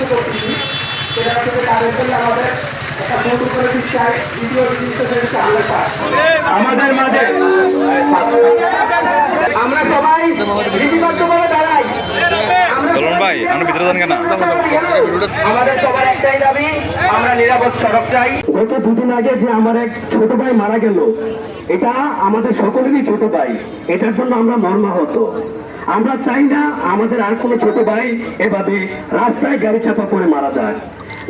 কিছু করতেছি, সেটা হচ্ছে তাদের জন্য আমাদের একটা নতুন করে শিক্ষায় দ্বিতীয় জিনিসটা আনন্দ পায় আমাদের মাঝে। আমরা সবাই রীতিবদ্ধভাবে দাঁড়াই। ভাই আমরা ভিতরে যান কেন? আমাদের সবার একটাই দাবি, আমরা নিরাপদ সড়ক চাই। গত দুদিন আগে যে আমার এক ছোট ভাই মারা গেল, এটা আমাদের সকলেরই ছোট ভাই, এটার জন্য আমরা মর্মাহত। আমরা চাই না আমাদের আর কোনো ছোট ভাই এভাবে রাস্তায় গাড়ি চাপা পড়ে মারা যায়।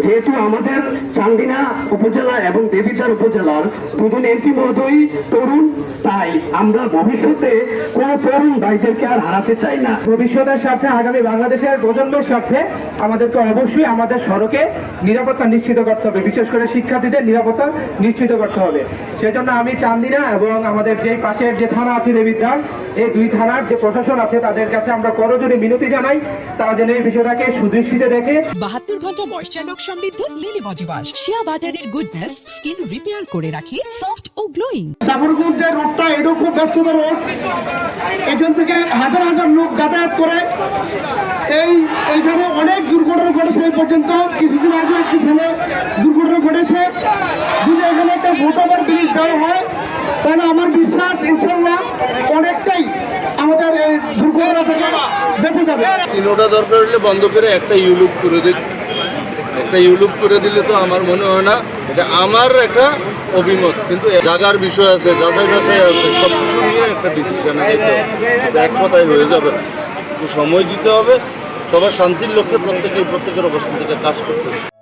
যেহেতু আমাদের চান্দিনা উপজেলা এবং দেবিদ্বার উপজেলার দুজন এমপি মহোদয় তরুণ, তাই আমরা ভবিষ্যতে কোনো তরুণ ভাইদেরকে আর হারাতে চাই না। ভবিষ্যতের স্বার্থে, আগামী বাংলাদেশের প্রজন্মের স্বার্থে আমাদেরকে অবশ্যই আমাদের সড়কে নিরাপত্তা নিশ্চিত করতে হবে, বিশেষ করে শিক্ষার্থীদের নিরাপত্তা নিশ্চিত করতে হবে। সেজন্য আমি চান্দিনা এবং আমাদের যে পাশের যে থানা আছে দেবিদ্বার, এই দুই থানার যে প্রশাসন আছে তাদের কাছে আমরা করজোড়ে মিনতি জানাই, তারা যেন এই বিষয়টাকে সুদৃষ্টিতে দেখে। 72 ঘন্টা ময়েশ্চার লক সমৃদ্ধ লিলি বডি ওয়াশ, শিয়া বাটারের গুডনেস স্কিন রিপেয়ার করে রাখে সফট ও গ্লোয়িং। জাফরগঞ্জের রোডটা এটা খুব ব্যস্ততা রোড, এখান থেকে হাজার হাজার লোক যাতায়াত করে। এইখানে অনেক দুর্ঘটনা ঘটেছে। এই পর্যন্ত কিছুদিন আগে একটি ছেলে দুর্ঘটনা ঘটেছে। যদি এখানে একটা মোটামুটি ব্রিজ দেওয়া হয় তাহলে আমার বিশ্বাস ইনশাল্লাহ অনেকটাই আমাদের এই দুর্ঘটনা থেকে বেঁচে যাবে। তিনোটা দরকার হলে বন্ধ করে একটা ইউলুপ করে দিন, একটা ইউলুপ করে দিলে তো আমার মনে হয় না, এটা আমার একটা অভিমত, কিন্তু জায়গার বিষয় আছে, যাচাই বাছাই আছে, সব কিছু নিয়ে একটা ডিসিশনে যেতে হবে, এক কথায় হয়ে যাবে না, একটু সময় দিতে হবে। সবার শান্তির লক্ষ্যে প্রত্যেকের অবস্থান থেকে কাজ করতেছে।